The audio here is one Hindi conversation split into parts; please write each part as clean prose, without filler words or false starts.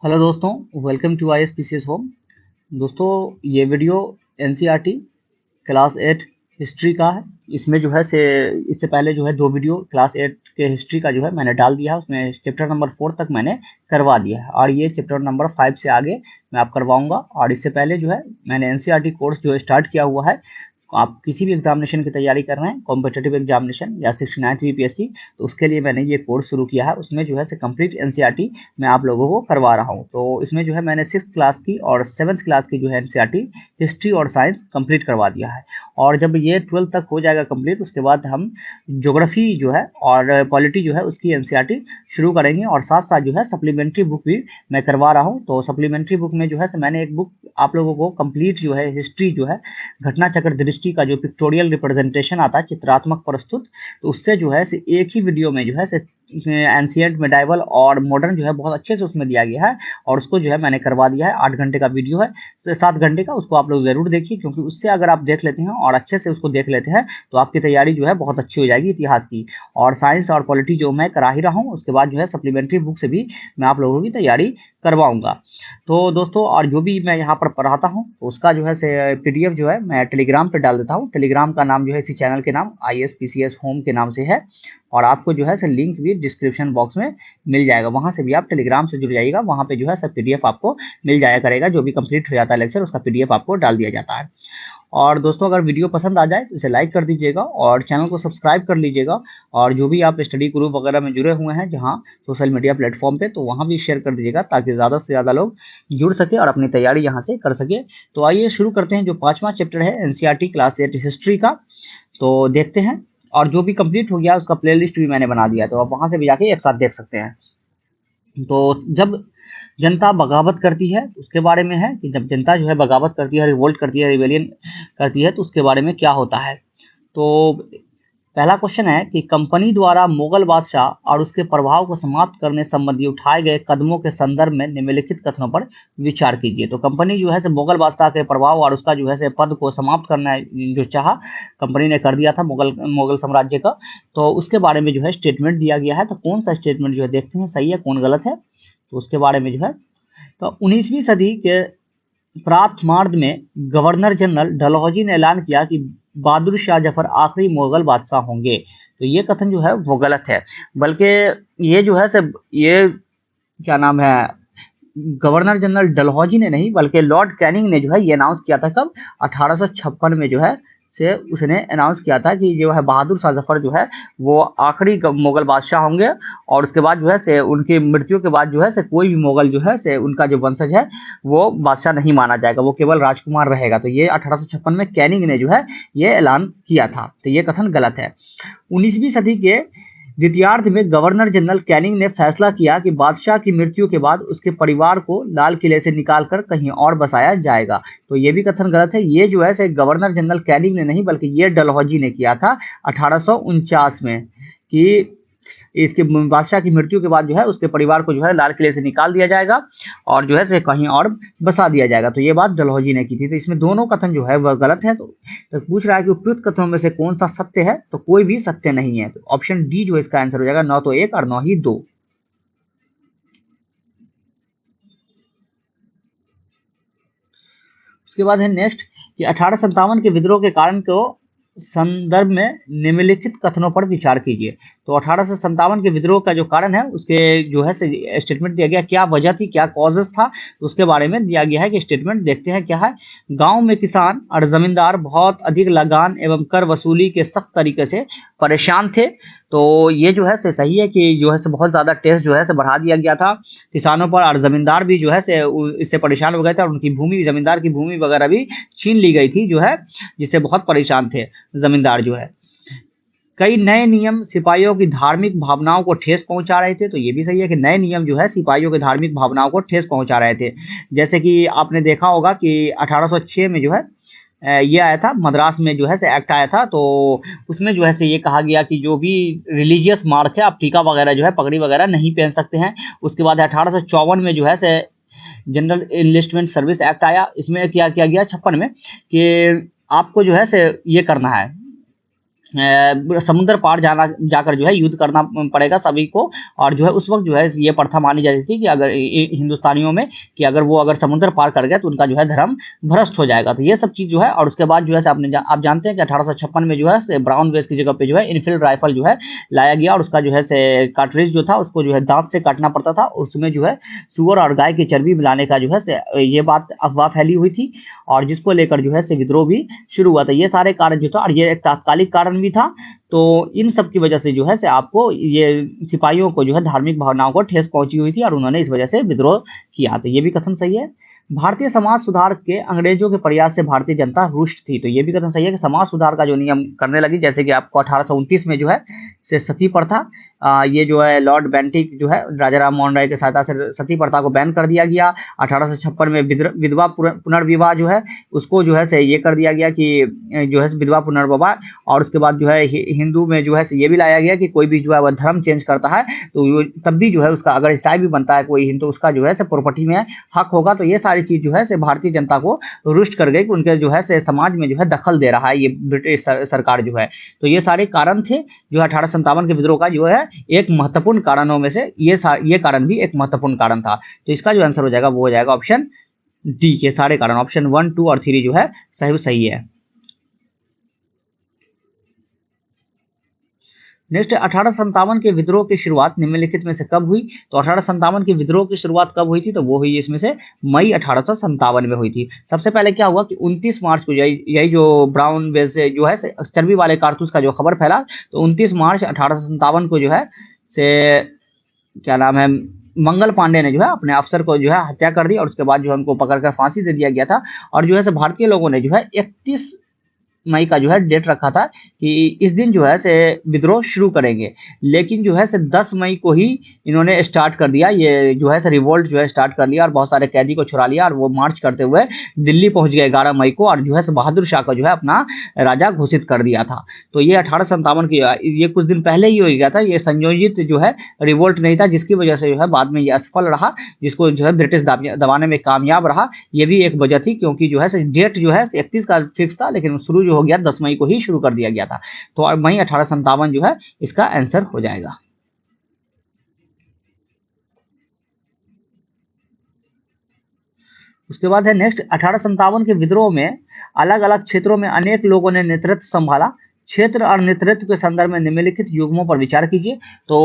हेलो दोस्तों, वेलकम टू ISPCS होम। दोस्तों, ये वीडियो NCERT क्लास 8 हिस्ट्री का है। इसमें जो है से इससे पहले जो है 2 वीडियो क्लास 8 के हिस्ट्री का जो है मैंने डाल दिया है। उसमें चैप्टर नंबर 4 तक मैंने करवा दिया है और ये चैप्टर नंबर 5 से आगे मैं आप करवाऊंगा। और इससे पहले जो है मैंने NCERT कोर्स जो स्टार्ट किया हुआ है। आप किसी भी एग्जामिनेशन की तैयारी कर रहे हैं, कॉम्पिटेटिव एग्जामिनेशन या 69th BPSC, तो उसके लिए मैंने ये कोर्स शुरू किया है। उसमें जो है से कंप्लीट NCERT मैं आप लोगों को करवा रहा हूँ। तो इसमें जो है मैंने 6th क्लास की और 7th क्लास की जो है NCERT हिस्ट्री और साइंस कंप्लीट करवा दिया है। और जब ये 12th तक हो जाएगा कंप्लीट, उसके बाद हम ज्योग्राफी जो है और पॉलिटी जो है उसकी NCERT शुरू करेंगे। और साथ साथ जो है सप्लीमेंट्री बुक भी मैं करवा रहा हूँ। तो सप्लीमेंट्री बुक में जो है मैंने एक बुक आप लोगों को कंप्लीट जो है हिस्ट्री जो है घटना चक्र दृष्टि का जो पिक्टोरियल रिप्रेजेंटेशन आता है, चित्रात्मक प्रस्तुत, तो उससे जो है एक ही वीडियो में जो है एंशिएंट मेडाइवल और मॉडर्न जो है बहुत अच्छे से उसमें दिया गया है। और उसको जो है मैंने करवा दिया है। 8 घंटे का वीडियो है, 7 घंटे का। उसको आप लोग जरूर देखिए, क्योंकि उससे अगर आप देख लेते हैं और अच्छे से उसको देख लेते हैं तो आपकी तैयारी जो है बहुत अच्छी हो जाएगी इतिहास की। और साइंस और पॉलिटी जो मैं करा ही रहा हूँ, उसके बाद जो है सप्लीमेंट्री बुक से भी मैं आप लोगों की तैयारी करवाऊंगा। तो दोस्तों, और जो भी मैं यहाँ पर पढ़ाता हूँ उसका जो है से PDF जो है मैं टेलीग्राम पे डाल देता हूँ। टेलीग्राम का नाम जो है इसी चैनल के नाम ISPCS होम के नाम से है। और आपको जो है से लिंक भी डिस्क्रिप्शन बॉक्स में मिल जाएगा, वहां से भी आप टेलीग्राम से जुड़ जाइएगा। वहां पे जो है सब PDF आपको मिल जाया करेगा। जो भी कंप्लीट हो जाता है लेक्चर, उसका PDF आपको डाल दिया जाता है। और दोस्तों, अगर वीडियो पसंद आ जाए तो इसे लाइक कर दीजिएगा और चैनल को सब्सक्राइब कर लीजिएगा। और जो भी आप स्टडी ग्रुप वगैरह में जुड़े हुए हैं जहां सोशल मीडिया प्लेटफॉर्म पे, तो वहां भी शेयर कर दीजिएगा ताकि ज़्यादा से ज़्यादा लोग जुड़ सके और अपनी तैयारी यहाँ से कर सके। तो आइए शुरू करते हैं। जो 5वां चैप्टर है NCERT क्लास 8 हिस्ट्री का, तो देखते हैं। और जो भी कंप्लीट हो गया उसका प्लेलिस्ट भी मैंने बना दिया है, तो आप वहां से भी जाके एक साथ देख सकते हैं। तो जब जनता बगावत करती है तो उसके बारे में है कि जब जनता जो है बगावत करती है, रिवोल्ट करती है, रिवेलियन करती है, तो उसके बारे में क्या होता है। तो पहला क्वेश्चन है कि कंपनी द्वारा मुगल बादशाह और उसके प्रभाव को समाप्त करने संबंधी उठाए गए कदमों के संदर्भ में निम्नलिखित कथनों पर विचार कीजिए। तो कंपनी जो है से मुगल बादशाह के प्रभाव और उसका जो है से पद को समाप्त करना जो चाहा, कंपनी ने कर दिया था मुगल साम्राज्य का। तो उसके बारे में जो है स्टेटमेंट दिया गया है। तो कौन सा स्टेटमेंट जो है देखते हैं सही है कौन गलत है, तो उसके बारे में जो है। तो 19वीं सदी के प्रारंभ में गवर्नर जनरल डलहौजी ने ऐलान किया कि बहादुर शाह जफर आखिरी मुगल बादशाह होंगे। तो ये कथन जो है वो गलत है। बल्कि ये जो है सब ये क्या नाम है, गवर्नर जनरल डलहौजी ने नहीं बल्कि लॉर्ड कैनिंग ने जो है ये अनाउंस किया था। कब? 1856 में जो है से उसने अनाउंस किया था कि जो है बहादुर शाह जफर जो है वो आखिरी मुगल बादशाह होंगे। और उसके बाद जो है से उनकी मृत्यु के बाद जो है से कोई भी मुगल जो है से उनका जो वंशज है वो बादशाह नहीं माना जाएगा, वो केवल राजकुमार रहेगा। तो ये 1856 में कैनिंग ने जो है ये ऐलान किया था। तो ये कथन गलत है। 19वीं सदी के द्वितीयार्ध में गवर्नर जनरल कैनिंग ने फैसला किया कि बादशाह की मृत्यु के बाद उसके परिवार को लाल किले से निकालकर कहीं और बसाया जाएगा। तो ये भी कथन गलत है। ये जो है गवर्नर जनरल कैनिंग ने नहीं बल्कि ये डलहौजी ने किया था 1849 में कि इसके बादशाह की मृत्यु के बाद जो है उसके परिवार को जो है लाल किले से निकाल दिया जाएगा और जो है से कहीं और बसा दिया जाएगा। तो ये बात डलहौजी ने की थी। तो इसमें दोनों कथन जो है वह गलत है। तो पूछ रहा है कि उपयुक्त कथनों में से कौन सा सत्य है, तो कोई भी सत्य नहीं है। तो ऑप्शन डी जो इसका आंसर हो जाएगा, 9 तो 1 और 9 ही 2। उसके बाद है नेक्स्ट कि 1857 के विद्रोह के कारण को संदर्भ में निम्नलिखित कथनों पर विचार कीजिए। तो 1857 के विद्रोह का जो कारण है उसके जो है स्टेटमेंट दिया गया, क्या वजह थी, क्या कॉजेस था, तो उसके बारे में दिया गया है कि स्टेटमेंट देखते हैं क्या है। गांव में किसान और जमींदार बहुत अधिक लगान एवं कर वसूली के सख्त तरीके से परेशान थे। तो ये जो है से सही है कि जो है से बहुत ज़्यादा टैक्स जो है से बढ़ा दिया गया था किसानों पर, और ज़मींदार भी जो है से इससे परेशान हो गए थे और उनकी भूमि, ज़मींदार की भूमि वगैरह भी छीन ली गई थी जो है, जिससे बहुत परेशान थे ज़मींदार जो है। कई नए नियम सिपाहियों की धार्मिक भावनाओं को ठेस पहुंचा रहे थे। तो ये भी सही है कि नए नियम जो है सिपाहियों की धार्मिक भावनाओं को ठेस पहुंचा रहे थे। जैसे कि आपने देखा होगा कि 1806 में जो है ये आया था, मद्रास में जो है से एक्ट आया था। तो उसमें जो है से ये कहा गया कि जो भी रिलीजियस मार्क है, आप टीका वगैरह जो है पगड़ी वगैरह नहीं पहन सकते हैं। उसके बाद 1854 में जो है से जनरल इनलिस्टमेंट सर्विस एक्ट आया। इसमें क्या किया गया 56 में कि आपको जो है से ये करना है, समुद्र पार जाना जाकर जो है युद्ध करना पड़ेगा सभी को। और जो है उस वक्त जो है ये प्रथा मानी जाती थी कि अगर हिंदुस्तानियों में कि अगर वो अगर समुद्र पार कर गए तो उनका जो है धर्म भ्रष्ट हो जाएगा। तो ये सब चीज़ जो है, और उसके बाद जो है आप जानते हैं कि 1856 में जो है ब्राउन बेस की जगह पे जो है इनफील्ड राइफल जो है लाया गया, और उसका जो है कार्ट्रिज जो था उसको जो है दांत से काटना पड़ता था, उसमें जो है सुअर और गाय की चर्बी मिलाने का जो है ये बात अफवाह फैली हुई थी, और जिसको लेकर जो है विद्रोह भी शुरू हुआ था। ये सारे कारण जो था, और ये एक तात्कालिक कारण भी था। तो इन सब की वजह से जो है आपको ये सिपाहियों को जो है धार्मिक भावनाओं को ठेस पहुंची हुई थी, और उन्होंने इस वजह से विद्रोह किया। तो ये भी कथन सही है। भारतीय समाज सुधार के अंग्रेजों के प्रयास से भारतीय जनता रुष्ट थी। तो ये भी कथन सही है कि समाज सुधार का जो नियम करने लगी, जैसे कि आपको 1829 में जो है सती प्रथा, ये जो है लॉर्ड बेंटिक जो है राजा राम मोहन राय की सहायता से सती प्रथा को बैन कर दिया गया। 1856 में विधवा पुनर्विवाह जो है उसको जो है ये कर दिया गया कि जो है विधवा पुनर्विवाह। और उसके बाद जो है हिंदू में जो है ये भी लाया गया कि कोई भी जो है वह धर्म चेंज करता है तो तब भी जो है उसका अगर ईसाई भी बनता है कोई हिंदू, उसका जो है प्रॉपर्टी में हक होगा। तो ये सारी चीज जो है भारतीय जनता को रुष्ट कर गई कि उनके जो है समाज में जो है दखल दे रहा है ये ब्रिटिश सरकार जो है। तो ये सारे कारण थे जो 1857 के विद्रोह का जो है एक महत्वपूर्ण कारणों में से ये कारण भी एक महत्वपूर्ण कारण था। तो इसका जो आंसर हो जाएगा वो हो जाएगा ऑप्शन डी के सारे कारण। ऑप्शन 1, 2 और 3 जो है सही है। नेक्स्ट, 1857 के विद्रोह की शुरुआत निम्नलिखित में से कब हुई? तो 1857 के विद्रोह की शुरुआत कब हुई थी? तो वो हुई इसमें से मई 1857 में हुई थी। सबसे पहले क्या हुआ कि 29 मार्च को यही जो ब्राउन बेस जो है चर्बी वाले कारतूस का जो खबर फैला, तो 29 मार्च 1857 को जो है क्या नाम है, मंगल पांडे ने जो है अपने अफसर को जो है हत्या कर दी, और उसके बाद जो है उनको पकड़कर फांसी दे दिया गया था। और जो है भारतीय लोगों ने जो है 31 मई का जो है डेट रखा था कि इस दिन जो है विद्रोह शुरू करेंगे, लेकिन जो है 10 मई को ही इन्होंने स्टार्ट कर दिया, ये जो है रिवोल्ट जो है स्टार्ट कर लिया, और बहुत सारे कैदी को छुड़ा लिया, और वो मार्च करते हुए दिल्ली पहुंच गए 11 मई को, और जो है बहादुर शाह को जो है अपना राजा घोषित कर दिया था। तो ये 1857 की ये कुछ दिन पहले ही हो गया था, ये संयोजित जो है रिवोल्ट नहीं था, जिसकी वजह से जो है बाद में ये असफल रहा, जिसको जो है ब्रिटिश दबाने में कामयाब रहा। ये भी एक वजह थी, क्योंकि जो है डेट जो है 31 का फिक्स था, लेकिन शुरू हो गया 10 मई को ही शुरू कर दिया गया था। तो मई 1857 जो है इसका आंसर हो जाएगा। उसके बाद है नेक्स्ट, 1857 के विद्रोह में अलग अलग क्षेत्रों में अनेक लोगों ने नेतृत्व संभाला। क्षेत्र और नेतृत्व के संदर्भ में निम्नलिखित युग्मों पर विचार कीजिए। तो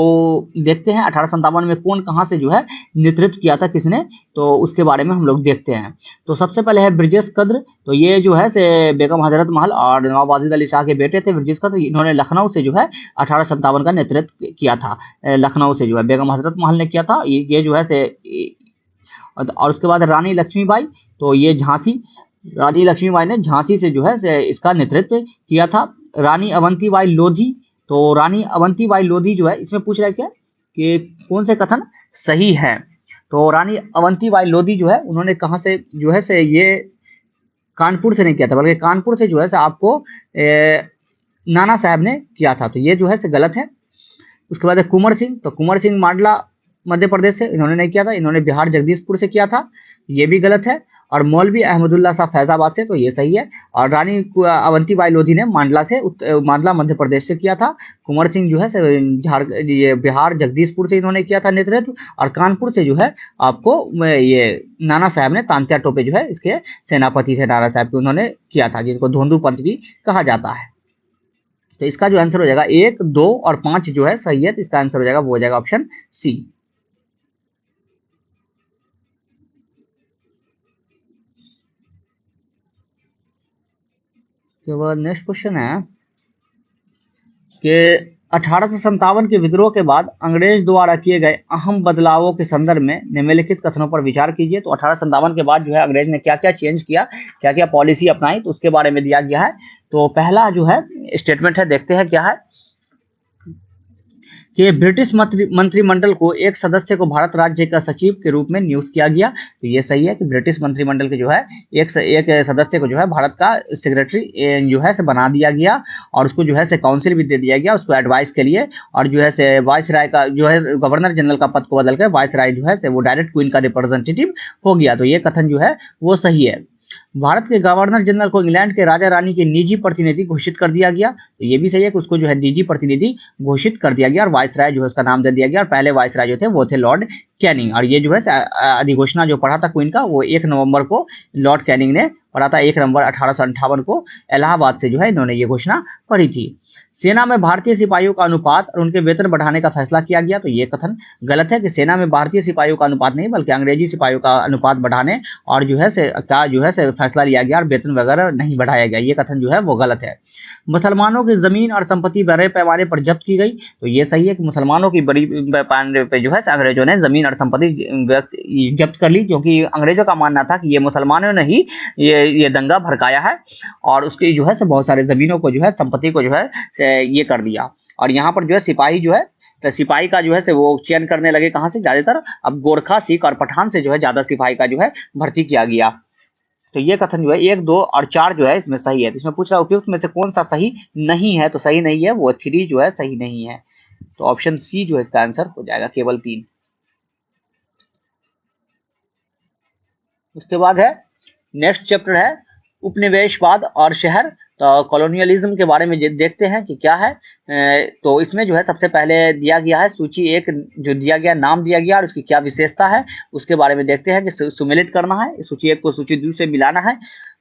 देखते हैं 1857 में कौन कहां से जो है नेतृत्व किया था किसने, तो उसके बारे में हम लोग देखते हैं। तो सबसे पहले है ब्रिजेश कद्र। तो ये जो है बेगम हजरत महल और नवाब वाजिद अली शाह के बेटे थे ब्रिजेश कद्र। इन्होंने लखनऊ से जो है 1857 का नेतृत्व किया था। लखनऊ से जो है बेगम हजरत महल ने किया था। ये जो है और उसके बाद रानी लक्ष्मीबाई। तो ये रानी लक्ष्मीबाई ने झांसी से जो है इसका नेतृत्व किया था। रानी अवंतीबाई लोधी। तो रानी अवंतीबाई लोधी जो है इसमें पूछ रहा है क्या कि कौन से कथन सही है। तो रानी अवंतीबाई लोधी जो है उन्होंने कहां से जो है ये कानपुर से नहीं किया था, बल्कि कानपुर से जो है आपको नाना साहब ने किया था। तो ये जो है गलत है। उसके बाद है कुंवर सिंह। तो कुंवर सिंह मांडला मध्य प्रदेश से, इन्होंने नहीं किया था, इन्होंने बिहार जगदीशपुर से किया था, ये भी गलत है। और मौलवी अहमदुल्ला साहब फैजाबाद से, तो ये सही है। और रानी अवंतीबाई लोधी ने मांडला मध्य प्रदेश से किया था। कुंवर सिंह जो है ये बिहार जगदीशपुर से इन्होंने किया था नेतृत्व। और कानपुर से जो है आपको ये नाना साहब ने, तांत्या टोपे जो है इसके सेनापति से नाना साहब को उन्होंने किया था, जिनको धोंदू पंथ भी कहा जाता है। तो इसका जो आंसर हो जाएगा 1, 2 और 5 जो है सही है। तो इसका आंसर हो जाएगा वो हो जाएगा ऑप्शन सी। के बाद नेक्स्ट क्वेश्चन है कि 1857 के विद्रोह के बाद अंग्रेज द्वारा किए गए अहम बदलावों के संदर्भ में निम्नलिखित कथनों पर विचार कीजिए। तो 1857 के बाद जो है अंग्रेज ने क्या क्या चेंज किया, क्या क्या पॉलिसी अपनाई, तो उसके बारे में दिया गया है। तो पहला जो है स्टेटमेंट है, देखते हैं क्या है कि ब्रिटिश मंत्रिमंडल को एक सदस्य को भारत राज्य का सचिव के रूप में नियुक्त किया गया। तो ये सही है कि ब्रिटिश मंत्रिमंडल के जो है एक सदस्य को जो है भारत का सेक्रेटरी जो है बना दिया गया, और उसको जो है काउंसिल भी दे दिया गया उसको एडवाइस के लिए। और जो है वाइस राय का जो है गवर्नर जनरल का पद को बदलकर वाइस राय जो है वो डायरेक्ट क्वीन का रिप्रेजेंटेटिव हो गया। तो ये कथन जो है वो सही है। भारत के गवर्नर जनरल को इंग्लैंड के राजा रानी के निजी प्रतिनिधि घोषित कर दिया गया। तो ये भी सही है कि उसको जो है निजी प्रतिनिधि घोषित कर दिया गया और वाइसराय जो है उसका नाम दे दिया गया। और पहले वाइसराय जो थे वो थे लॉर्ड कैनिंग। और ये जो है अधिघोषणा जो पढ़ा था क्वीन का, वो 1 नवंबर को लॉर्ड कैनिंग ने पढ़ा था। 1 नवंबर 1858 को इलाहाबाद से जो है इन्होंने ये घोषणा पढ़ी थी। सेना में भारतीय सिपाहियों का अनुपात और उनके वेतन बढ़ाने का फैसला किया गया। तो ये कथन गलत है कि सेना में भारतीय सिपाहियों का अनुपात नहीं, बल्कि अंग्रेजी सिपाहियों का अनुपात बढ़ाने और जो है फैसला लिया गया और वेतन वगैरह नहीं बढ़ाया गया। ये कथन जो है वो गलत है। मुसलमानों की जमीन और संपत्ति बड़े पैमाने पर जब्त की गई। तो ये सही है कि मुसलमानों की बड़ी पैमाने पर जो है अंग्रेजों ने जमीन और संपत्ति जब्त कर ली, क्योंकि अंग्रेजों का मानना था कि ये मुसलमानों ने ही ये दंगा भड़काया है और उसकी जो है बहुत सारे जमीनों को जो है संपत्ति को जो है ये कर दिया। और यहाँ पर जो है सिपाही जो है, तो सिपाही का जो है वो चयन करने लगे कहाँ से, ज्यादातर अब गोरखा, सिख और पठान से जो है ज्यादा सिपाही का जो है भर्ती किया गया। तो ये कथन जो है 1, 2 और 4 जो है इसमें सही है। तो इसमें पूछ रहा है उपयुक्त में से कौन सा सही नहीं है। तो सही नहीं है वो 3 जो है सही नहीं है। तो ऑप्शन सी जो है इसका आंसर हो जाएगा, केवल 3। उसके बाद है नेक्स्ट चैप्टर है उपनिवेशवाद और शहर। तो कॉलोनियलिज्म के बारे में देखते हैं कि क्या है। तो इसमें जो है सबसे पहले दिया गया है सूची 1 जो दिया गया, नाम दिया गया और उसकी क्या विशेषता है उसके बारे में देखते हैं कि सुमेलित करना है, सूची 1 को सूची 2 से मिलाना है।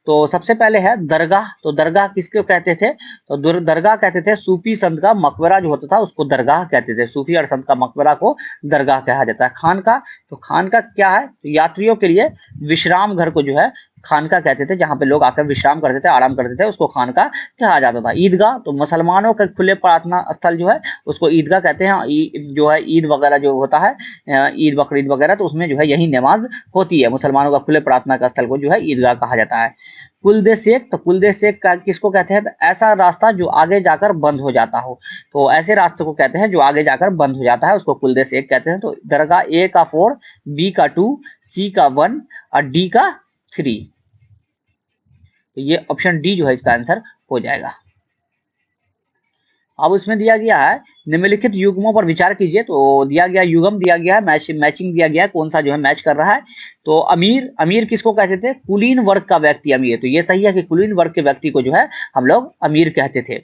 तो सबसे पहले है दरगाह। तो दरगाह किसको कहते थे, तो दरगाह कहते थे सूफी संत का मकबरा जो होता था उसको दरगाह कहते थे। सूफी और संत का मकबरा को दरगाह कहा जाता है। खानका, तो खानका क्या है, तो यात्रियों के लिए विश्राम घर को जो है खानका कहते थे, जहां पे लोग आकर विश्राम करते थे, आराम करते थे, उसको खानका कहा जाता था। ईदगाह, तो मुसलमानों का खुले प्रार्थना स्थल जो है उसको ईदगाह कहते हैं। जो है ईद वगैरह जो होता है, ईद बकरीद वगैरह, तो उसमें जो है यही नमाज होती है। मुसलमानों का खुले प्रार्थना का स्थल को जो है ईदगाह कहा जाता है। कुलदेशेक, तो कुलदेशेक का किसको कहते हैं, तो ऐसा रास्ता जो आगे जाकर बंद हो जाता हो। तो ऐसे रास्ते को कहते हैं जो आगे जाकर बंद हो जाता है, उसको कुलदेशेक कहते हैं। तो दरगाह ए का 4, बी का 2, सी का 1 और डी का 3। तो ये ऑप्शन डी जो है इसका आंसर हो जाएगा। अब उसमें दिया गया है निम्नलिखित युग्मों पर विचार कीजिए। तो दिया गया युग्म दिया गया है, मैचिंग दिया गया है, कौन सा जो है मैच कर रहा है। तो अमीर, अमीर किसको कहते थे, कुलीन वर्ग का व्यक्ति अमीर। तो ये सही है कि कुलीन वर्ग के व्यक्ति को जो है हम लोग अमीर कहते थे।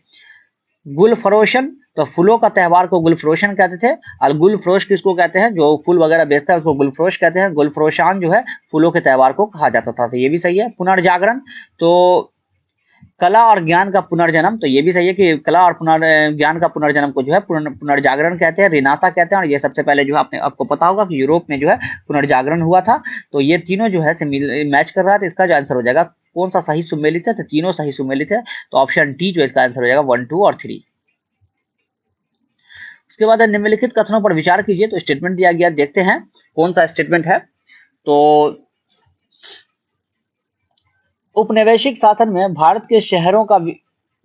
गुलफरोशन, तो फूलों का त्योहार को गुलफरोशन कहते थे। और गुलफरोश किसको कहते हैं, जो फूल वगैरह बेचता है उसको गुलफरोश कहते हैं। गुलफरोशान जो है फूलों के त्योहार को कहा जाता था। तो ये भी सही है। पुनर्जागरण, तो कला और ज्ञान का पुनर्जन्म। तो ये भी सही है कि कला और ज्ञान का पुनर्जन्म को जो है पुनर्जागरण कहते हैं, रिनासा कहते हैं। और ये सबसे पहले जो है आपको पता होगा कि यूरोप में जो है पुनर्जागरण हुआ था। तो ये तीनों जो है मैच कर रहा है। तो इसका जो आंसर हो जाएगा, कौन सा सही सुमेलित है, तो तीनों सही सुमेलित है। तो ऑप्शन डी जो इसका आंसर हो जाएगा 1, 2 और 3। उसके बाद निम्नलिखित कथनों पर विचार कीजिए। तो स्टेटमेंट दिया गया, देखते हैं कौन सा स्टेटमेंट है। तो उपनिवेशिक शासन में भारत के शहरों का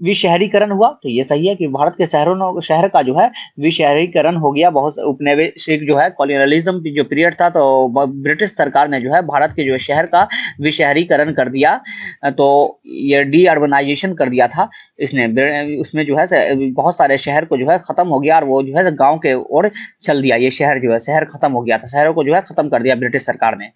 विशहरीकरण हुआ। तो ये सही है कि भारत के शहर का जो है विशहरीकरण हो गया। बहुत उपनिवेशिक जो है कॉलोनियलिज्म जो पीरियड था, तो ब्रिटिश सरकार ने जो है भारत के जो है शहर का विशहरीकरण कर दिया। तो ये डी अर्बनाइजेशन कर दिया था इसने। उसमें जो है बहुत सारे शहर को जो है खत्म हो गया और वो जो है गाँव के ओर चल दिया। ये शहर जो है शहर खत्म हो गया था, शहरों को जो है खत्म कर दिया ब्रिटिश सरकार ने।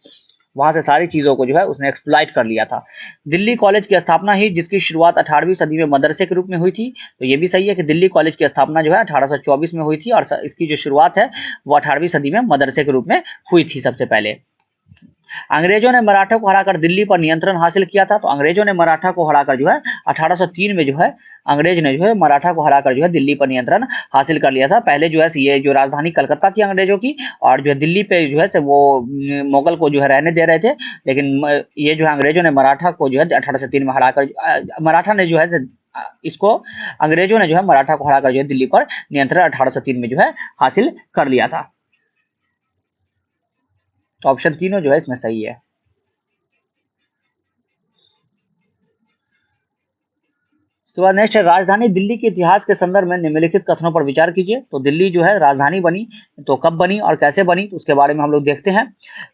वहां से सारी चीजों को जो है उसने एक्सप्लॉइट कर लिया था। दिल्ली कॉलेज की स्थापना ही, जिसकी शुरुआत 18वीं सदी में मदरसे के रूप में हुई थी। तो ये भी सही है कि दिल्ली कॉलेज की स्थापना जो है 1824 में हुई थी और इसकी जो शुरुआत है वो 18वीं सदी में मदरसे के रूप में हुई थी सबसे पहले। अंग्रेजों ने मराठा को हराकर दिल्ली पर नियंत्रण हासिल किया था। तो अंग्रेजों ने मराठा को हराकर जो है 1803 में जो है अंग्रेज ने जो है मराठा को हराकर जो है दिल्ली पर नियंत्रण हासिल कर लिया था। पहले जो है ये जो राजधानी कलकत्ता थी अंग्रेजों की, और जो है दिल्ली पे जो है वो मुगल को जो है रहने दे रहे थे। लेकिन ये जो है अंग्रेजों ने मराठा को जो है 1803 में हराकर, मराठा ने जो है इसको अंग्रेजों ने जो है मराठा को हराकर जो है दिल्ली पर नियंत्रण 1803 में जो है हासिल कर लिया था। ऑप्शन तीनों जो है इसमें सही है। उसके बाद नेक्स्ट है राजधानी दिल्ली के इतिहास के संदर्भ में निम्नलिखित कथनों पर विचार कीजिए। तो दिल्ली जो है राजधानी बनी, तो कब बनी और कैसे बनी, तो उसके बारे में हम लोग देखते हैं।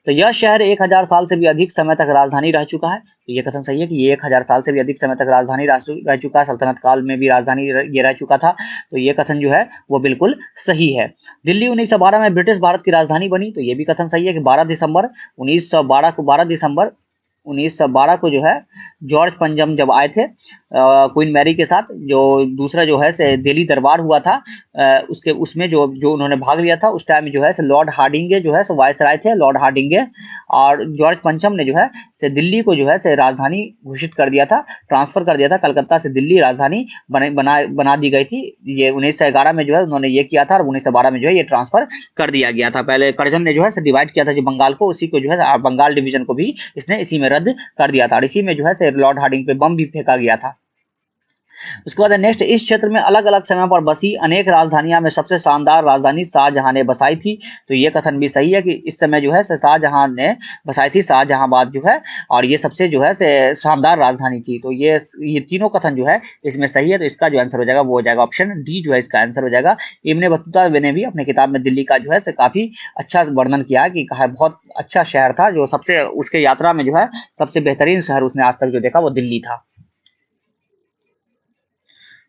तो यह शहर 1000 साल से भी अधिक समय तक राजधानी रह चुका है। तो ये कथन सही है कि ये 1000 साल से भी अधिक समय तक राजधानी रह चुका है। सल्तनत काल में भी राजधानी ये रह चुका था। तो ये कथन जो है वो बिल्कुल सही है। दिल्ली 1912 में ब्रिटिश भारत की राजधानी बनी। तो ये भी कथन सही है कि 12 दिसंबर 1912 को 12 दिसंबर 1912 को जो है जॉर्ज पंचम जब आए थे क्वीन मैरी के साथ, जो दूसरा जो है से दिल्ली दरबार हुआ था, उसके उसमें जो जो उन्होंने भाग लिया था, उस टाइम जो है से लॉर्ड हार्डिंगे जो है से वायसराय थे, लॉर्ड हार्डिंगे, और जॉर्ज पंचम ने जो है से दिल्ली को जो है से राजधानी घोषित कर दिया था, ट्रांसफर कर दिया था, कलकत्ता से दिल्ली राजधानी बना दी गई थी। ये 1911 में जो है उन्होंने ये किया था, और 1912 में जो है ये ट्रांसफर कर दिया गया था। पहले कर्जन ने जो है डिवाइड किया था जो बंगाल को, उसी को जो है बंगाल डिवीजन को भी इसने इसी में रद्द कर दिया था, और इसी में जो है लॉर्ड हार्डिंग पे बम भी फेंका गया था। उसके बाद नेक्स्ट, इस क्षेत्र में अलग अलग समय पर बसी अनेक राजधानियां में सबसे शानदार राजधानी शाहजहां ने बसाई थी। तो ये कथन भी सही है कि इस समय जो है शाहजहां ने बसाई थी शाहजहांबाद जो है, और ये सबसे जो है शानदार राजधानी थी। तो ये तीनों कथन जो है इसमें सही है। तो इसका जो आंसर हो जाएगा वो हो जाएगा ऑप्शन डी जो है इसका आंसर हो जाएगा। इब्ने बतूता ने भी अपने किताब में दिल्ली का जो है काफी अच्छा वर्णन किया कि कहा बहुत अच्छा शहर था, जो सबसे उसके यात्रा में जो है सबसे बेहतरीन शहर उसने आज तक जो देखा वो दिल्ली था।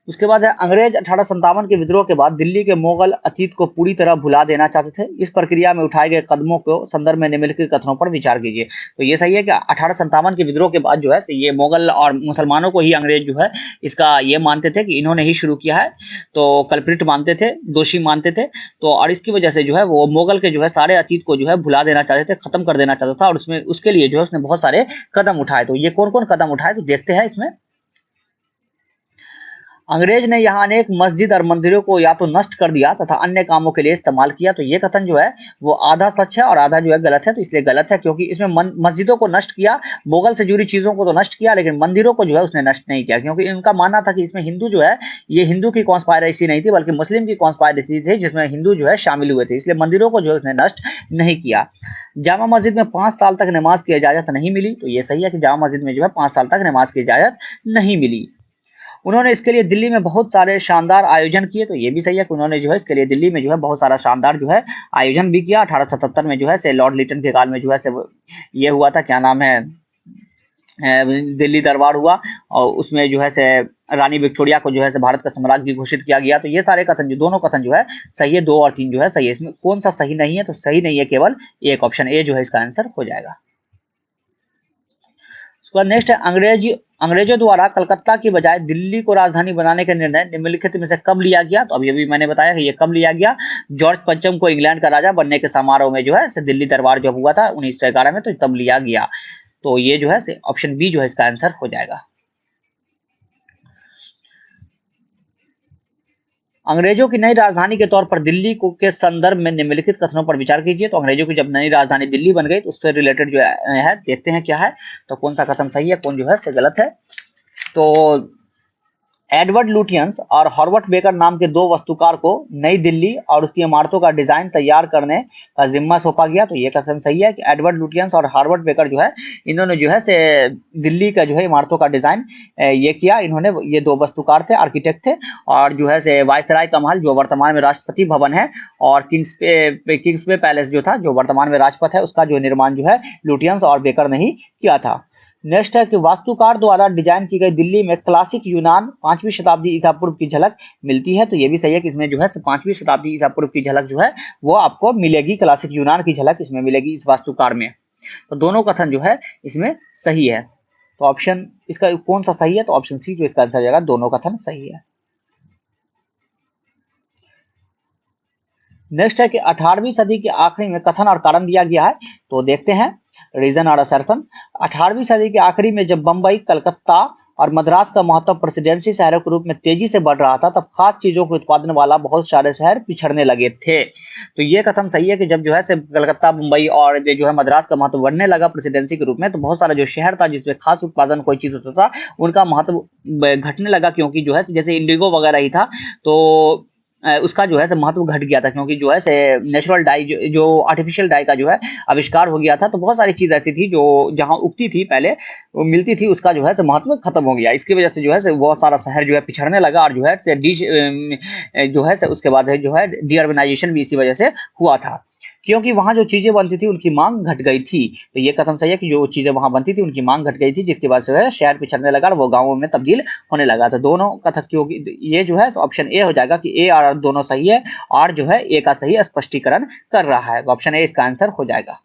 उसके बाद है, अंग्रेज 1857 के विद्रोह के बाद दिल्ली के मुगल अतीत को पूरी तरह भुला देना चाहते थे। इस प्रक्रिया में उठाए गए कदमों को संदर्भ में निम्नलिखित कथनों पर विचार कीजिए। तो ये सही है कि 1857 के विद्रोह के बाद जो है ये मुगल और मुसलमानों को ही अंग्रेज जो है इसका ये मानते थे कि इन्होंने ही शुरू किया है, तो कल्प्रिट मानते थे, दोषी मानते थे। तो और इसकी वजह से जो है वो मुगल के जो है सारे अतीत को जो है भुला देना चाहते थे, खत्म कर देना चाहता था, और उसमें उसके लिए जो है उसने बहुत सारे कदम उठाए। तो ये कौन कौन कदम उठाए तो देखते हैं इसमें। अंग्रेज ने यहाँ अनेक मस्जिद और मंदिरों को या तो नष्ट कर दिया तथा अन्य कामों के लिए इस्तेमाल किया। तो ये कथन जो है वो आधा सच है और आधा जो है गलत है। तो इसलिए गलत है क्योंकि इसमें मस्जिदों को नष्ट किया, मुगल से जुड़ी चीजों को तो नष्ट किया, लेकिन मंदिरों को जो है उसने नष्ट नहीं किया, क्योंकि इनका मानना था कि इसमें हिंदू जो है ये हिंदू की कॉन्स्पायरेसी नहीं थी बल्कि मुस्लिम की कॉन्स्पायरेसी थी, जिसमें हिंदू जो है शामिल हुए थे। इसलिए मंदिरों को जो है उसने नष्ट नहीं किया। जामा मस्जिद में 5 साल तक नमाज की इजाजत नहीं मिली। तो ये सही है कि जामा मस्जिद में जो है 5 साल तक नमाज की इजाजत नहीं मिली। उन्होंने इसके लिए दिल्ली में बहुत सारे शानदार आयोजन किए। तो ये भी सही है कि उन्होंने जो है इसके लिए दिल्ली में जो है बहुत सारा शानदार जो है आयोजन भी किया। 1877 में जो है लॉर्ड लिटन के काल में जो है ये हुआ था, क्या नाम है, दिल्ली दरबार हुआ, और उसमें जो है रानी विक्टोरिया को जो है भारत का सम्राट भी घोषित किया गया। तो ये सारे कथन जो दोनों कथन जो है सही है, 2 और 3 जो है सही है। इसमें कौन सा सही नहीं है तो सही नहीं है केवल एक, ऑप्शन ए जो है इसका आंसर हो जाएगा। उसके बाद नेक्स्ट है, अंग्रेजों द्वारा कलकत्ता की बजाय दिल्ली को राजधानी बनाने का निर्णय निम्नलिखित में से कब लिया गया। तो अभी मैंने बताया कि ये कब लिया गया। जॉर्ज पंचम को इंग्लैंड का राजा बनने के समारोह में जो है दिल्ली दरबार जब हुआ था 1911 में, तो तब लिया गया। तो ये जो है ऑप्शन बी जो है इसका आंसर हो जाएगा। अंग्रेजों की नई राजधानी के तौर पर दिल्ली को के संदर्भ में निम्नलिखित कथनों पर विचार कीजिए। तो अंग्रेजों की जब नई राजधानी दिल्ली बन गई तो उससे रिलेटेड जो है देखते हैं क्या है। तो कौन सा कथन सही है, कौन जो है गलत है। तो एडवर्ड लुटियंस और हॉवर्ड बेकर नाम के 2 वास्तुकार को नई दिल्ली और उसकी इमारतों का डिजाइन तैयार करने का जिम्मा सौंपा गया। तो ये कथन सही है कि एडवर्ड लुटियंस और हॉवर्ड बेकर जो है इन्होंने जो है दिल्ली का जो है इमारतों का डिजाइन ये किया। इन्होंने, ये 2 वास्तुकार थे, आर्किटेक्ट थे, और जो है वायसराय का महल जो वर्तमान में राष्ट्रपति भवन है, और किंग्स पे पैलेस जो था जो वर्तमान में राजपथ है, उसका जो निर्माण जो है लुटियंस और बेकर ने ही किया था। नेक्स्ट है कि वास्तुकार द्वारा डिजाइन की गई दिल्ली में क्लासिक यूनान 5वीं शताब्दी ईसा पूर्व की झलक मिलती है। तो ये भी सही है कि इसमें जो है 5वीं शताब्दी ईसा पूर्व की झलक जो है वो आपको मिलेगी, क्लासिक यूनान की झलक इसमें मिलेगी इस वास्तुकार में। तो दोनों कथन जो है इसमें सही है। तो ऑप्शन इसका कौन सा सही है, तो ऑप्शन सी जो इसका आंसर जाएगा, दोनों कथन सही है। नेक्स्ट है कि 18वीं सदी के आखिरी में कथन और कारण दिया गया है। तो देखते हैं रीजन और असर्शन। 18वीं सदी के आखिरी में जब बंबई, कलकत्ता और मद्रास का महत्व प्रेसिडेंसी शहरों के रूप में तेजी से बढ़ रहा था, तब खास चीजों के उत्पादन वाला बहुत सारे शहर पिछड़ने लगे थे। तो ये कथन सही है कि जब जो है कलकत्ता, मुंबई और जो है मद्रास का महत्व बढ़ने लगा प्रेसिडेंसी के रूप में, तो बहुत सारा जो शहर था जिसमें खास उत्पादन कोई चीज होता था उनका महत्व घटने लगा, क्योंकि जो है जैसे इंडिगो वगैरह ही था तो उसका जो है महत्व घट गया था, क्योंकि जो है नेचुरल डाई जो आर्टिफिशियल डाई का जो है आविष्कार हो गया था। तो बहुत सारी चीज ऐसी थी जो जहां उगती थी पहले वो मिलती थी, उसका जो है महत्व खत्म हो गया। इसकी वजह से जो है बहुत सारा शहर जो है पिछड़ने लगा, और जो है उसके बाद जो है डीअर्बनाइजेशन भी इसी वजह से हुआ था, क्योंकि वहां जो चीजें बनती थी उनकी मांग घट गई थी। तो ये कथन सही है कि जो चीजें वहां बनती थी उनकी मांग घट गई थी, जिसकी वजह से शहर पिछड़ने लगा और वो गांवों में तब्दील होने लगा। तो दोनों कथन, क्योंकि ये जो है ऑप्शन ए हो जाएगा कि ए और दोनों सही है, और जो है ए का सही स्पष्टीकरण कर रहा है। तो ऑप्शन ए इसका आंसर हो जाएगा।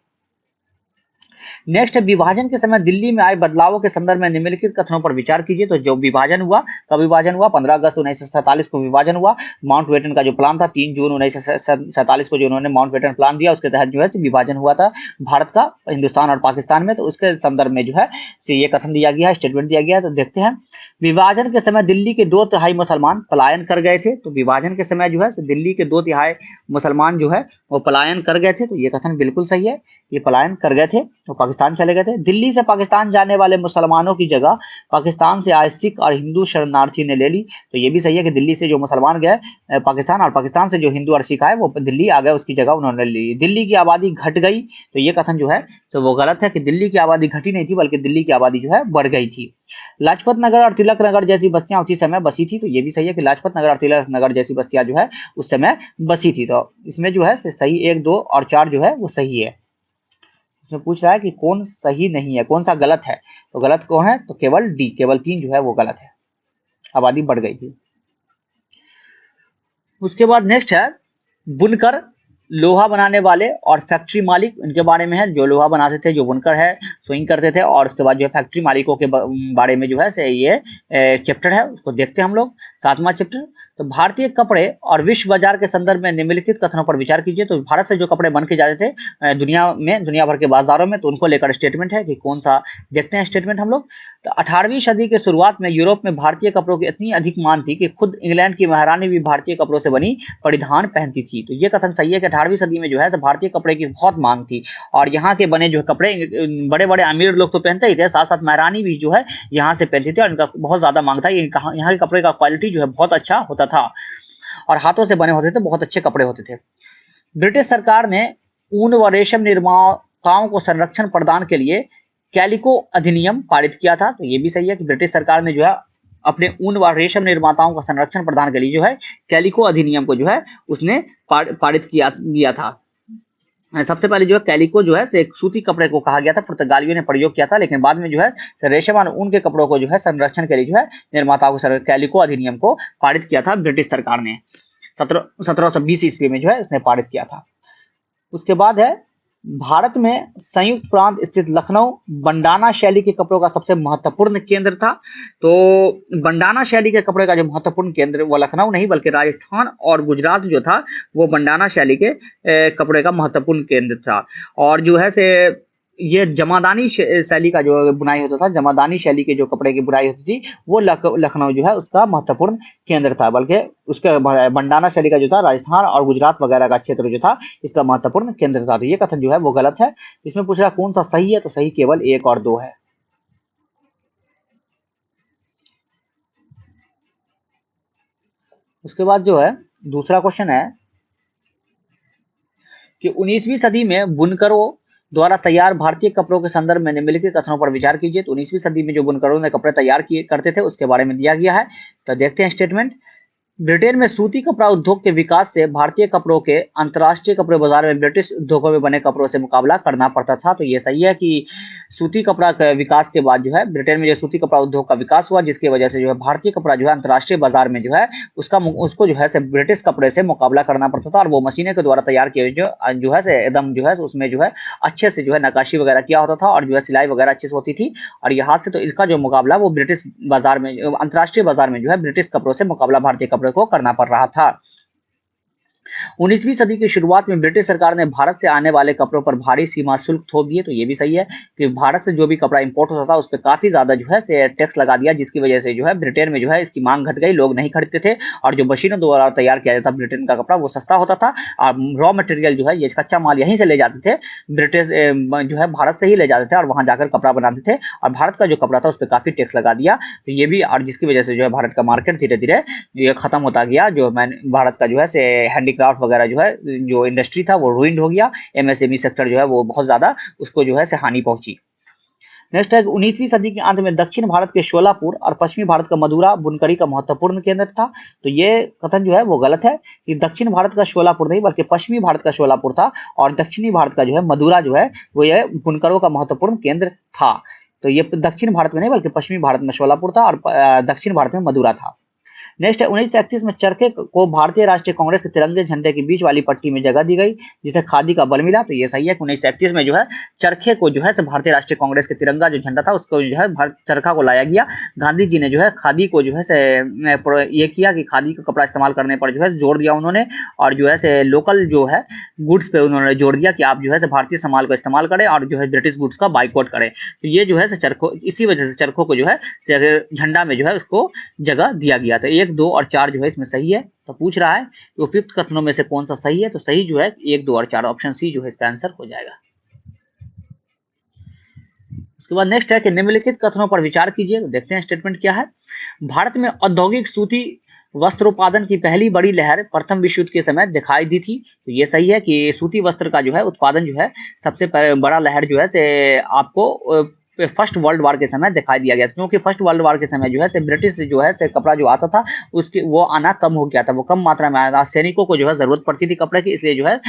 नेक्स्ट है विभाजन के समय दिल्ली में आए बदलावों के संदर्भ में निम्नलिखित कथनों पर विचार कीजिए। तो जो विभाजन हुआ, कब विभाजन हुआ, 15 अगस्त 1947 को विभाजन हुआ। माउंटबेटन का जो प्लान था 3 जून 1947 को जो उन्होंने माउंटबेटन प्लान दिया, उसके तहत जो है विभाजन हुआ था भारत का हिंदुस्तान और पाकिस्तान में। तो उसके संदर्भ में जो है ये कथन दिया गया है, स्टेटमेंट दिया गया है। तो देखते हैं, विभाजन के समय दिल्ली के 2/3 मुसलमान पलायन कर गए थे। तो विभाजन के समय जो है दिल्ली के 2/3 मुसलमान जो है वो पलायन कर गए थे। तो ये कथन बिल्कुल सही है, ये पलायन कर गए थे, तो पाकिस्तान चले गए थे। दिल्ली से पाकिस्तान जाने वाले मुसलमानों की जगह पाकिस्तान से आए सिख और हिंदू शरणार्थी ने ले ली। तो ये भी सही है कि दिल्ली से जो मुसलमान गए पाकिस्तान, और पाकिस्तान से जो हिंदू और सिख आए वो दिल्ली आ गए, उसकी जगह उन्होंने ली। दिल्ली की आबादी घट गई। तो ये कथन जो है तो वो गलत है कि दिल्ली की आबादी घटी नहीं थी, बल्कि दिल्ली की आबादी जो है बढ़ गई थी। लाजपत नगर और तिलक नगर जैसी बस्तियां उसी समय बसी थी। तो ये भी सही है कि लाजपत नगर और तिलक नगर जैसी बस्तियां जो है उस समय बसी थी। तो इसमें जो है सही 1, 2 और 4 जो है वो सही है। इसमें पूछ रहा है कि कौन सही नहीं है, कौन सा गलत है। तो गलत कौन है, तो केवल डी, केवल 3 जो है वो गलत है, आबादी बढ़ गई थी। उसके बाद नेक्स्ट है बुनकर, लोहा बनाने वाले और फैक्ट्री मालिक, इनके बारे में है। जो लोहा बनाते थे, जो बुनकर है, स्विंग करते थे, और उसके बाद जो है फैक्ट्री मालिकों के बारे में जो है ये चैप्टर है, उसको देखते हैं हम लोग, 7वां चैप्टर। तो भारतीय कपड़े और विश्व बाजार के संदर्भ में निम्नलिखित कथनों पर विचार कीजिए। तो भारत से जो कपड़े बन के जाते थे दुनिया भर के बाजारों में, तो उनको लेकर स्टेटमेंट है कि कौन सा, देखते हैं स्टेटमेंट हम लोग। तो 18वीं सदी के शुरुआत में यूरोप में भारतीय कपड़ों की इतनी अधिक मांग थी कि खुद इंग्लैंड की महारानी भी भारतीय कपड़ों से बनी परिधान पहनती थी। तो ये कथन सही है कि 18वीं सदी में जो है भारतीय कपड़े की बहुत मांग थी, और यहाँ के बने जो कपड़े बड़े बड़े अमीर लोग तो पहनते ही थे, साथ साथ महारानी भी जो है यहाँ से पहनती थी, और इनका बहुत ज्यादा मांग था। यहाँ के कपड़े का क्वालिटी जो है बहुत अच्छा होता था, और हाथों से बने होते थे, बहुत अच्छे कपड़े होते थे। ब्रिटिश सरकार ने ऊन व रेशम निर्माताओं को संरक्षण प्रदान के लिए कैलिको अधिनियम पारित किया था। तो ये भी सही है कि ब्रिटिश सरकार ने जो है अपने ऊन व रेशम निर्माताओं का संरक्षण प्रदान के लिए जो है कैलिको अधिनियम को जो है उसने पारित किया था। सबसे पहले जो है कैलिको जो है एक सूती कपड़े को कहा गया था, पुर्तगालियों ने प्रयोग किया था, लेकिन बाद में जो है रेशम और ऊन के कपड़ों को जो है संरक्षण के लिए जो है निर्माताओं को कैलिको अधिनियम को पारित किया था ब्रिटिश सरकार ने। 1720 ईस्वी में जो है इसने पारित किया था। उसके बाद है भारत में संयुक्त प्रांत स्थित लखनऊ बंडाना शैली के कपड़ों का सबसे महत्वपूर्ण केंद्र था। तो बंडाना शैली के कपड़े का जो महत्वपूर्ण केंद्र वो लखनऊ नहीं बल्कि राजस्थान और गुजरात जो था वो बंडाना शैली के कपड़े का महत्वपूर्ण केंद्र था। और जो है से ये जमादानी शैली का जो बुनाई होता था, जमादानी शैली के जो कपड़े की बुनाई होती थी वो लखनऊ जो है उसका महत्वपूर्ण केंद्र था, बल्कि उसके बंडाना शैली का जो था राजस्थान और गुजरात वगैरह का क्षेत्र जो था इसका महत्वपूर्ण केंद्र था। तो ये कथन जो है वो गलत है। इसमें पूछ रहा कौन सा सही है, तो सही केवल 1 और 2 है। उसके बाद जो है दूसरा क्वेश्चन है कि 19वीं सदी में बुनकरों द्वारा तैयार भारतीय कपड़ों के संदर्भ में निम्नलिखित कथनों पर विचार कीजिए। तो 19वीं सदी में जो बुनकरों ने कपड़े तैयार किए करते थे उसके बारे में दिया गया है। तो देखते हैं स्टेटमेंट। ब्रिटेन में सूती कपड़ा उद्योग के विकास से भारतीय कपड़ों के अंतर्राष्ट्रीय कपड़े बाजार में ब्रिटिश उद्योगों में बने कपड़ों से मुकाबला करना पड़ता था। तो ये सही है कि सूती कपड़ा के विकास के बाद जो है ब्रिटेन में जो सूती कपड़ा उद्योग का विकास हुआ, जिसकी वजह से जो है भारतीय कपड़ा जो है अंतर्राष्ट्रीय बाजार में जो है उसको जो है से ब्रिटिश कपड़े से मुकाबला करना पड़ता था, और वो मशीनें के द्वारा तैयार किए जो है से एकदम जो है उसमें जो है अच्छे से जो है नक्काशी वगैरह किया होता था, और जो है सिलाई वगैरह अच्छे से होती थी, और ये हाथ से। तो इसका जो मुकाबला वो ब्रिटिश बाजार में, अंतर्राष्ट्रीय बाजार में जो है ब्रिटिश कपड़ों से मुकाबला भारतीय कपड़े को करना पड़ रहा था। 19वीं सदी की शुरुआत में ब्रिटिश सरकार ने भारत से आने वाले कपड़ों पर भारी सीमा शुल्क थोप दिए। तो ये भी सही है कि भारत से जो भी कपड़ा इंपोर्ट होता था उस पर काफी ज्यादा जो है टैक्स लगा दिया, जिसकी वजह से जो है ब्रिटेन में जो है इसकी मांग घट गई, लोग नहीं खरीदते थे, और जो मशीनों द्वारा तैयार किया जाता ब्रिटेन का कपड़ा वो सस्ता होता था, और रॉ मटेरियल जो है ये कच्चा माल यहीं से ले जाते थे, ब्रिटिश जो है भारत से ही ले जाते थे और वहां जाकर कपड़ा बनाते थे, और भारत का जो कपड़ा था उस पर काफी टैक्स लगा दिया। तो ये भी, और जिसकी वजह से जो है भारत का मार्केट धीरे धीरे ये खत्म होता गया, जो भारत का जो है हैंडीक्राफ्ट वगैरह जो है जो इंडस्ट्री था वो रूइंड हो गया, एमएसएमई सेक्टर जो है वो बहुत ज्यादा उसको जो है हानि पहुंची। नेक्स्ट है 19वीं सदी के अंत में दक्षिण भारत के शोलापुर और पश्चिमी भारत का मदुरा बुनकरी का महत्वपूर्ण केंद्र था। तो ये कथन जो है वो गलत है कि दक्षिण भारत का शोलापुर नहीं बल्कि पश्चिमी भारत का शोलापुर था, और दक्षिणी भारत का जो है मदुरा जो है वो ये बुनकरों का महत्वपूर्ण केंद्र था। तो ये दक्षिण भारत में नहीं बल्कि पश्चिमी भारत में शोलापुर था और दक्षिण भारत में मदुरा था। नेक्स्ट है 1931 में चरखे को भारतीय राष्ट्रीय कांग्रेस के तिरंगे झंडे के बीच वाली पट्टी में जगह दी गई, जिसे खादी का बल मिला। तो ये सही है कि 1931 में जो है चरखे को जो है भारतीय राष्ट्रीय कांग्रेस के तिरंगा जो झंडा था उसको जो है चरखा को लाया गया। गांधी जी ने जो है खादी को जो है ये किया कि खादी का कपड़ा इस्तेमाल करने पर जो है जोर दिया उन्होंने, और जो है लोकल जो है गुड्स पे उन्होंने जोर दिया कि आप जो है भारतीय सामान को इस्तेमाल करें और जो है ब्रिटिश गुड्स का बाइकआउट करें। तो ये जो है चरखों, इसी वजह से चरखों को जो है झंडा में जो है उसको जगह दिया गया। तो 1, 2 और 4 जो है इसमें सही है। तो पूछ रहा है कि उपयुक्त कथनों में से कौन सा सही है, तो सही जो है 1, 2 और 4 ऑप्शन सी जो है इसका आंसर हो जाएगा। उसके बाद नेक्स्ट है कि निम्नलिखित कथनों पर विचार कीजिए। तो देखते हैं स्टेटमेंट क्या है। भारत में औद्योगिक सूती वस्त्रोत्पादन की पहली बड़ी लहर प्रथम विश्व युद्ध के समय दिखाई दी थी। तो ये सही है कि सूती वस्त्र का जो है उत्पादन जो है सबसे बड़ा लहर जो है से आपको फर्स्ट वर्ल्ड वार के समय दिखाई दिया गया था, क्योंकि फर्स्ट वर्ल्ड वार के समय जो है ब्रिटिश जो है कपड़ा जो आता था उसके वो आना कम हो गया था, वो कम मात्रा में आया था। सैनिकों को जो है जरूरत पड़ती थी कपड़े की, इसलिए जो है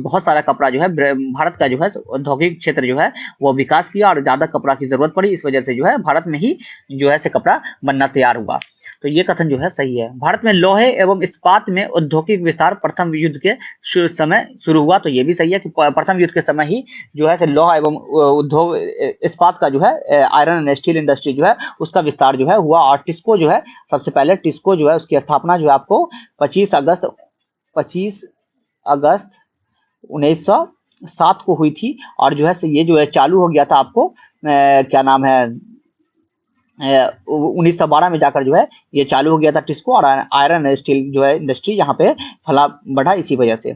बहुत सारा कपड़ा जो है भारत का जो है औद्योगिक क्षेत्र जो है वो विकास किया और ज्यादा कपड़ा की जरूरत पड़ी। इस वजह से जो है भारत में ही जो है कपड़ा बनना तैयार हुआ। तो ये कथन जो है सही है। भारत में लोहे एवं इस्पात में औद्योगिक विस्तार प्रथम युद्ध के समय शुरू हुआ। तो ये भी सही है कि प्रथम युद्ध के समय ही जो है लोहा एवं उद्योग इस्पात का जो है आयरन एंड स्टील इंडस्ट्री जो है उसका विस्तार जो है हुआ। और टिस्को जो है सबसे पहले टिस्को जो है उसकी स्थापना जो है आपको 25 अगस्त 1907 को हुई थी। और जो है ये जो है चालू हो गया था आपको क्या नाम है 1912 में जाकर जो है ये चालू हो गया था टिस्को, और आयरन स्टील जो है इंडस्ट्री यहाँ पे फला बढ़ा इसी वजह से।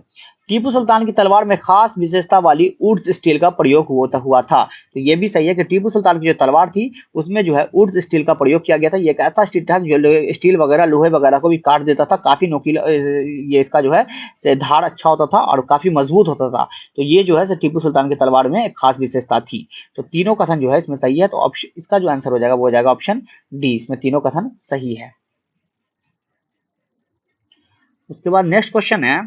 टीपू सुल्तान की तलवार में खास विशेषता वाली वुड्स स्टील का प्रयोग हुआ था। तो ये भी सही है कि टीपू सुल्तान की जो तलवार थी उसमें जो है वुड्स स्टील का प्रयोग किया गया था। ये एक ऐसा स्टील था जो स्टील वगैरह लोहे वगैरह को भी काट देता था, काफी नोकीला ये इसका जो है धार अच्छा होता था और काफी मजबूत होता था। तो ये जो है टीपू सुल्तान की तलवार में एक खास विशेषता थी। तो तीनों कथन जो है इसमें सही है। तो ऑप्शन इसका जो आंसर हो जाएगा वो हो जाएगा ऑप्शन डी, इसमें तीनों कथन सही है। उसके बाद नेक्स्ट क्वेश्चन है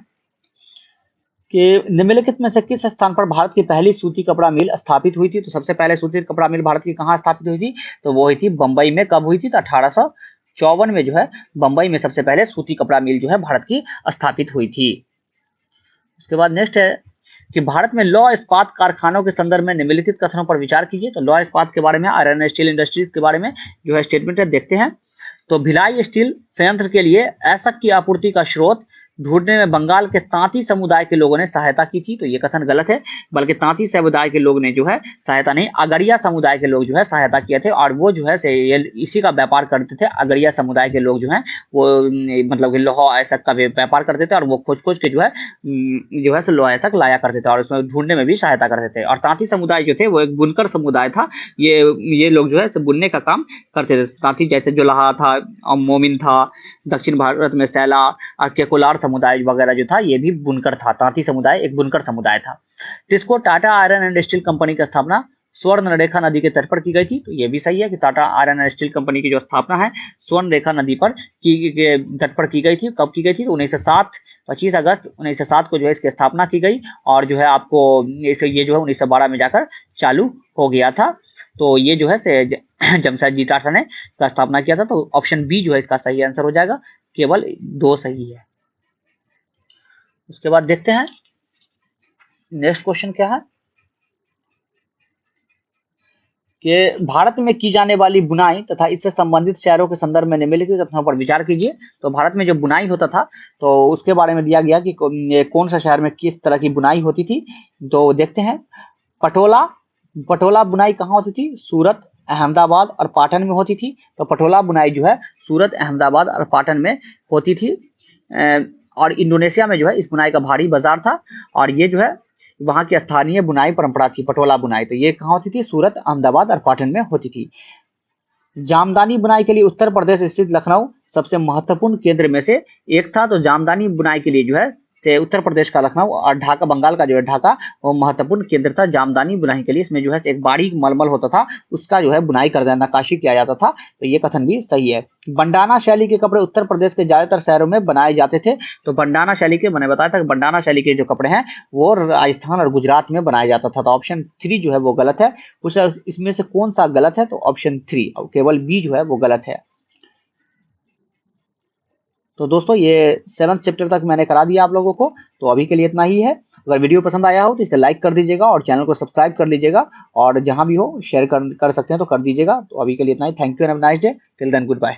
कि निम्नलिखित में से किस स्थान पर भारत की पहली सूती कपड़ा मिल स्थापित हुई थी। तो सबसे पहले सूती कपड़ा मिल भारत की कहाँ स्थापित हुई थी, तो वो हुई थी बंबई में। कब हुई थी, तो 1854 में जो है बंबई में सबसे पहले सूती कपड़ा मिल जो है भारत की स्थापित हुई थी। उसके बाद नेक्स्ट है कि भारत में लौह इस्पात कारखानों के संदर्भ में निम्नलिखित कथनों पर विचार कीजिए। तो लौह इस्पात के बारे में, आयरन स्टील इंडस्ट्रीज के बारे में जो है स्टेटमेंट है, देखते हैं। तो भिलाई स्टील संयंत्र के लिए ऐसक की आपूर्ति का स्रोत ढूंढने में बंगाल के तांती समुदाय के लोगों ने सहायता की थी। तो ये कथन गलत है, बल्कि तांती समुदाय के लोग ने जो है सहायता नहीं, अगरिया समुदाय के लोग जो है सहायता किए थे। और वो जो है इसी का व्यापार करते थे। अगरिया समुदाय के लोग जो है वो मतलब लोहा ऐसक का व्यापार करते थे और वो खोज खोज के जो है लोहा ऐसक लाया करते थे और उसमें ढूंढने में भी सहायता करते थे। और तांती समुदाय जो थे वो एक बुनकर समुदाय था। ये लोग जो है बुनने का काम करते थे। तांती जैसे जोलाहा था, मोमिन था, दक्षिण भारत में सैला और केकोलार समुदाय वगैरह जो था ये भी बुनकर था। तांती समुदाय एक बुनकर समुदाय था। TISCO Tata iron and steel company की स्थापना स्वर्ण रेखा नदी के तट पर की गई थी। तो ये भी सही है कि Tata iron and steel company की जो स्थापना है स्वर्ण रेखा नदी पर तट पर की गई थी। कब की गई थी, तो 1907 25 अगस्त 1907 को जो है इसकी स्थापना की गई। और जो है आपको ये जो है 1912 में जाकर चालू हो गया था। तो ये जो है जमशेदजी टाटा ने इसका स्थापना किया था। तो ऑप्शन बी जो है इसका सही आंसर हो जाएगा, केवल 2 सही है। उसके बाद देखते हैं नेक्स्ट क्वेश्चन क्या है कि भारत में की जाने वाली बुनाई तथा इससे संबंधित शहरों के संदर्भ में निम्नलिखित कथनों पर विचार कीजिए। तो भारत में जो बुनाई होता था तो उसके बारे में दिया गया कि कौन सा शहर में किस तरह की बुनाई होती थी। तो देखते हैं, पटोला बुनाई कहाँ होती थी, सूरत, अहमदाबाद और पाटन में होती थी। तो पटोला बुनाई जो है सूरत, अहमदाबाद और पाटन में होती थी। और इंडोनेशिया में जो है इस बुनाई का भारी बाजार था और ये जो है वहां की स्थानीय बुनाई परंपरा थी पटोला बुनाई। तो ये कहाँ होती थी, सूरत, अहमदाबाद और पाटन में होती थी। जामदानी बुनाई के लिए उत्तर प्रदेश स्थित लखनऊ सबसे महत्वपूर्ण केंद्र में से एक था। तो जामदानी बुनाई के लिए जो है से उत्तर प्रदेश का लखनऊ और ढाका, बंगाल का जो है ढाका वो महत्वपूर्ण केंद्र था जामदानी बुनाई के लिए। इसमें जो है एक बारीक मलमल होता था, उसका जो है बुनाई कर देना, नक्काशी किया जाता था। तो ये कथन भी सही है। बंडाना शैली के कपड़े उत्तर प्रदेश के ज्यादातर शहरों में बनाए जाते थे। तो बंडाना शैली के, मैंने बताया था कि बंडाना शैली के जो कपड़े हैं वो राजस्थान और गुजरात में बनाया जाता था। तो ऑप्शन 3 जो है वो गलत है। कुछ इसमें से कौन सा गलत है, तो ऑप्शन 3, केवल बी जो है वो गलत है। तो दोस्तों ये 7th चैप्टर तक मैंने करा दिया आप लोगों को, तो अभी के लिए इतना ही है। अगर वीडियो पसंद आया हो तो इसे लाइक कर दीजिएगा और चैनल को सब्सक्राइब कर लीजिएगा, और जहां भी हो शेयर कर सकते हैं तो कर दीजिएगा। तो अभी के लिए इतना ही। Thank you and have a nice day. Till then good bye.